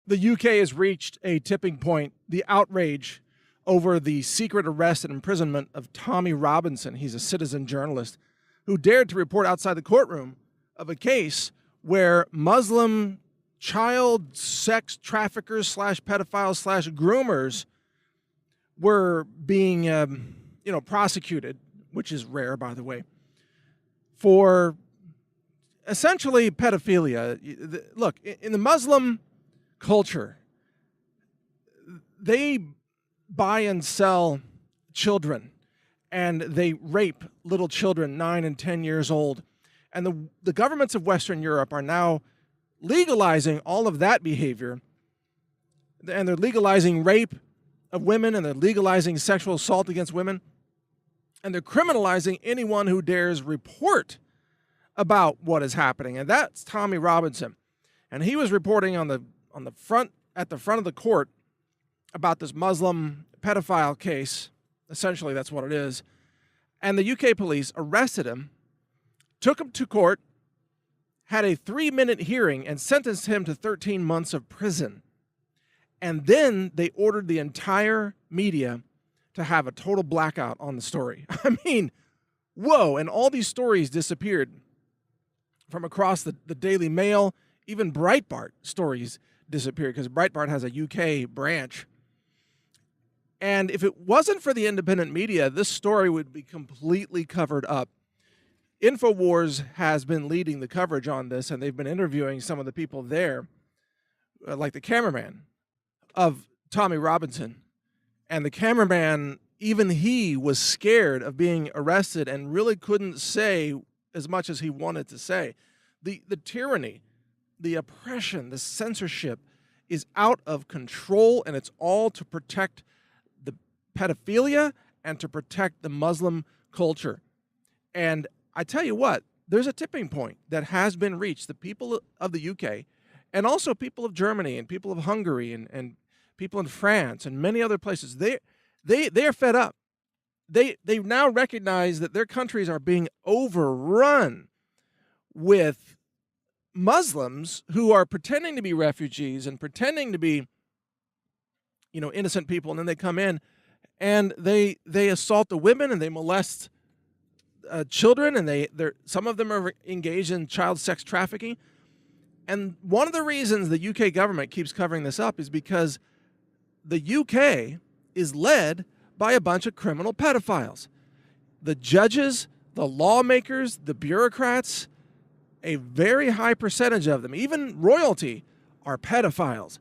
The UK has reached a tipping point. The outrage over the secret arrest and imprisonment of Tommy Robinson, he's a citizen journalist, who dared to report outside the courtroom of a case where Muslim child sex traffickers slash pedophiles slash groomers were being, prosecuted, which is rare, by the way, for essentially pedophilia. Look, in the Muslim culture, they buy and sell children, and they rape little children 9 and 10 years old. And the governments of Western Europe are now legalizing all of that behavior, and they're legalizing rape of women, and they're legalizing sexual assault against women, and they're criminalizing anyone who dares report about what is happening. And that's Tommy Robinson. And he was reporting at the front of the court about this Muslim pedophile case. Essentially, that's what it is. And the UK police arrested him, took him to court, had a 3-minute hearing, and sentenced him to 13 months of prison. And then they ordered the entire media to have a total blackout on the story. I mean, whoa. And all these stories disappeared from across the Daily Mail. Even Breitbart stories disappeared because Breitbart has a UK branch. And if it wasn't for the independent media, this story would be completely covered up. InfoWars has been leading the coverage on this, and they've been interviewing some of the people there, like the cameraman of Tommy Robinson. And the cameraman, even he was scared of being arrested and really couldn't say as much as he wanted to say. The tyranny, the oppression, the censorship is out of control, and it's all to protect the pedophilia and to protect the Muslim culture. And I tell you what, there's a tipping point that has been reached. The people of the UK, and also people of Germany and people of Hungary and people in France and many other places, they are fed up. They now recognize that their countries are being overrun with Muslims who are pretending to be refugees and pretending to be, innocent people, and then they come in and they assault the women and they molest children, and some of them are engaged in child sex trafficking. And one of the reasons the UK government keeps covering this up is because the UK is led by a bunch of criminal pedophiles. The judges, the lawmakers, the bureaucrats, a very high percentage of them, even royalty, are pedophiles.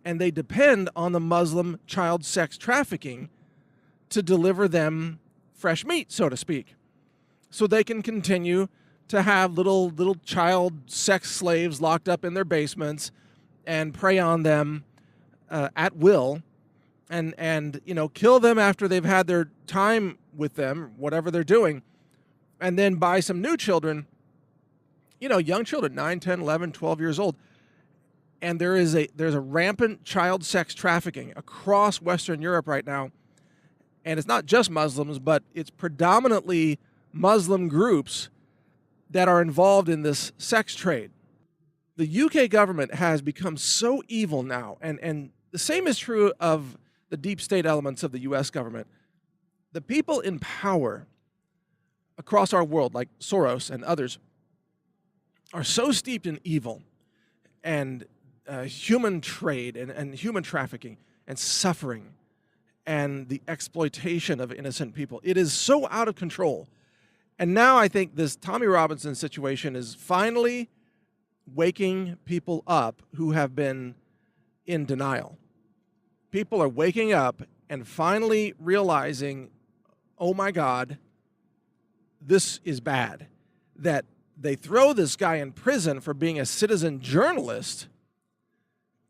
And they depend on the Muslim child sex trafficking to deliver them fresh meat, so to speak, so they can continue to have little child sex slaves locked up in their basements and prey on them at will, and kill them after they've had their time with them, whatever they're doing, and then buy some new children, young children, 9, 10, 11, 12 years old. And there's a rampant child sex trafficking across Western Europe right now. And it's not just Muslims, but it's predominantly Muslim groups that are involved in this sex trade. The UK government has become so evil now, and the same is true of the deep state elements of the US government. The people in power across our world, like Soros and others, are so steeped in evil and human trade and human trafficking and suffering and the exploitation of innocent people. It is so out of control. And now I think this Tommy Robinson situation is finally waking people up who have been in denial. People are waking up and finally realizing, oh my God, this is bad. That they throw this guy in prison for being a citizen journalist,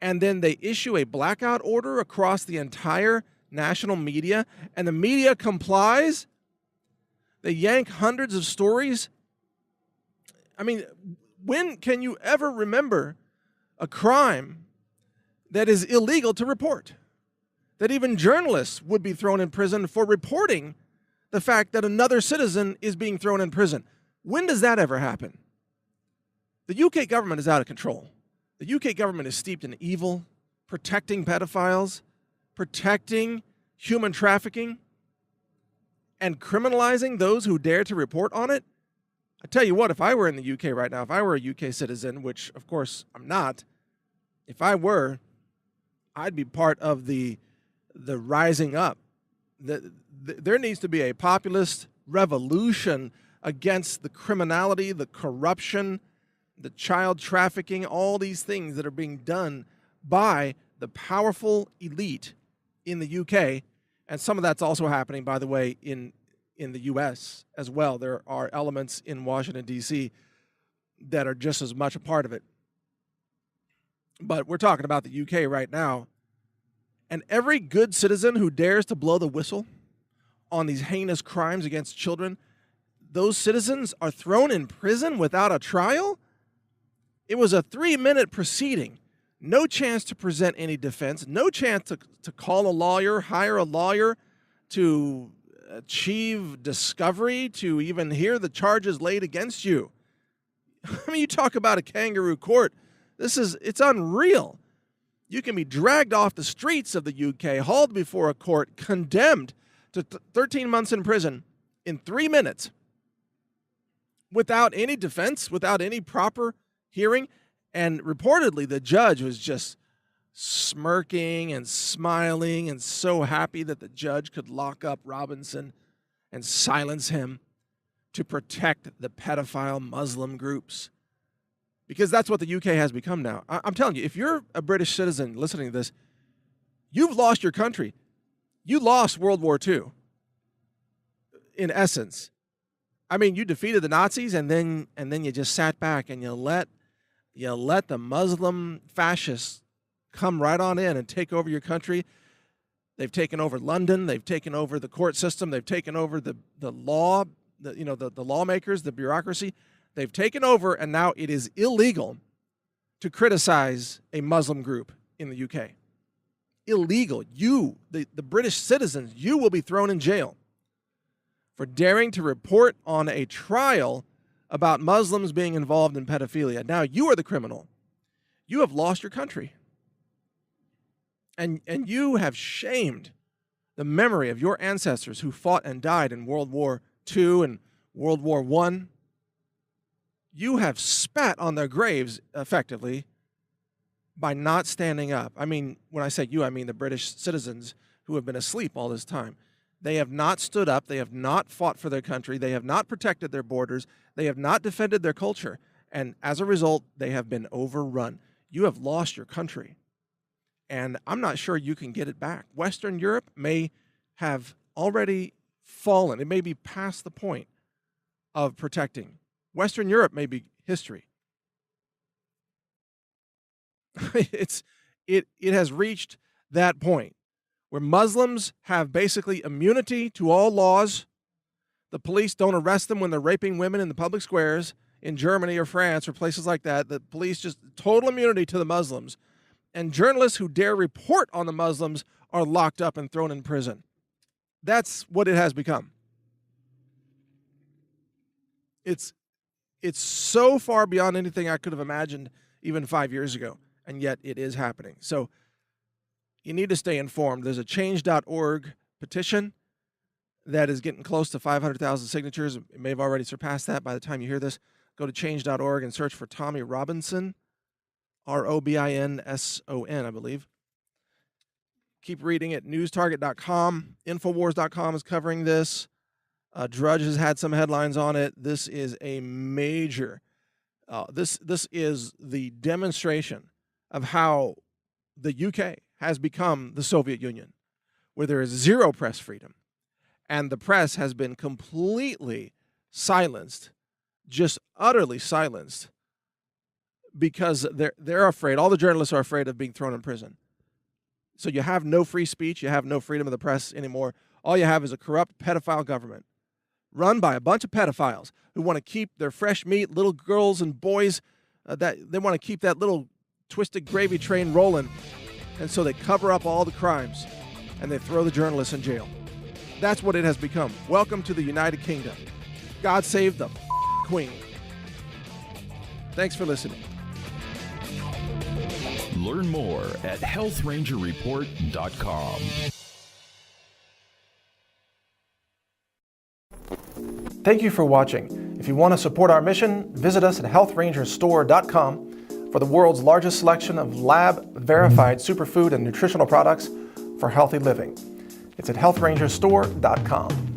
and then they issue a blackout order across the entire national media, and the media complies. They yank hundreds of stories. I mean, when can you ever remember a crime that is illegal to report? That even journalists would be thrown in prison for reporting the fact that another citizen is being thrown in prison. When does that ever happen? The UK government is out of control. The UK government is steeped in evil, protecting pedophiles, protecting human trafficking, and criminalizing those who dare to report on it. I tell you what, if I were in the UK right now, if I were a UK citizen, which of course I'm not, if I were, I'd be part of the rising up. There needs to be a populist revolution against the criminality, the corruption, the child trafficking, all these things that are being done by the powerful elite in the UK. And some of that's also happening, by the way, in the U.S. as well. There are elements in Washington, D.C. that are just as much a part of it. But we're talking about the UK right now. And every good citizen who dares to blow the whistle on these heinous crimes against children, those citizens are thrown in prison without a trial? It was a 3-minute proceeding. No chance to present any defense, no chance to call a lawyer, hire a lawyer, to achieve discovery, to even hear the charges laid against you. I mean, you talk about a kangaroo court. It's unreal. You can be dragged off the streets of the UK, hauled before a court, condemned to 13 months in prison in 3 minutes without any defense, without any proper hearing. And reportedly, the judge was just smirking and smiling and so happy that the judge could lock up Robinson and silence him to protect the pedophile Muslim groups. Because that's what the UK has become now. I'm telling you, if you're a British citizen listening to this, you've lost your country. You lost World War II, in essence. I mean, you defeated the Nazis, and then you just sat back and you let the Muslim fascists come right on in and take over your country. They've taken over London. They've taken over the court system. They've taken over the law, the lawmakers, the bureaucracy. They've taken over, and now it is illegal to criticize a Muslim group in the UK. Illegal. You, the British citizens, you will be thrown in jail for daring to report on a trial about Muslims being involved in pedophilia. Now you are the criminal. You have lost your country. And you have shamed the memory of your ancestors who fought and died in World War II and World War I. You have spat on their graves, effectively, by not standing up. I mean, when I say you, I mean the British citizens who have been asleep all this time. They have not stood up. They have not fought for their country. They have not protected their borders. They have not defended their culture. And as a result, they have been overrun. You have lost your country. And I'm not sure you can get it back. Western Europe may have already fallen. It may be past the point of protecting. Western Europe may be history. It has reached that point where Muslims have basically immunity to all laws. The police don't arrest them when they're raping women in the public squares in Germany or France or places like that. The police just total immunity to the Muslims. And journalists who dare report on the Muslims are locked up and thrown in prison. That's what it has become. It's so far beyond anything I could have imagined even 5 years ago, and yet it is happening. So you need to stay informed. There's a change.org petition that is getting close to 500,000 signatures. It may have already surpassed that by the time you hear this. Go to change.org and search for Tommy Robinson, Robinson, I believe. Keep reading it. NewsTarget.com, Infowars.com is covering this. Drudge has had some headlines on it. This is a major, this is the demonstration of how the UK has become the Soviet Union, where there is zero press freedom. And the press has been completely silenced, just utterly silenced, because they're afraid. All the journalists are afraid of being thrown in prison. So you have no free speech. You have no freedom of the press anymore. All you have is a corrupt pedophile government run by a bunch of pedophiles who want to keep their fresh meat, little girls and boys, that they want to keep that little twisted gravy train rolling. And so they cover up all the crimes and they throw the journalists in jail. That's what it has become. Welcome to the United Kingdom. God save the Queen. Thanks for listening. Learn more at healthrangerreport.com. Thank you for watching. If you want to support our mission, visit us at healthrangerstore.com for the world's largest selection of lab-verified superfood and nutritional products for healthy living. It's at healthrangerstore.com.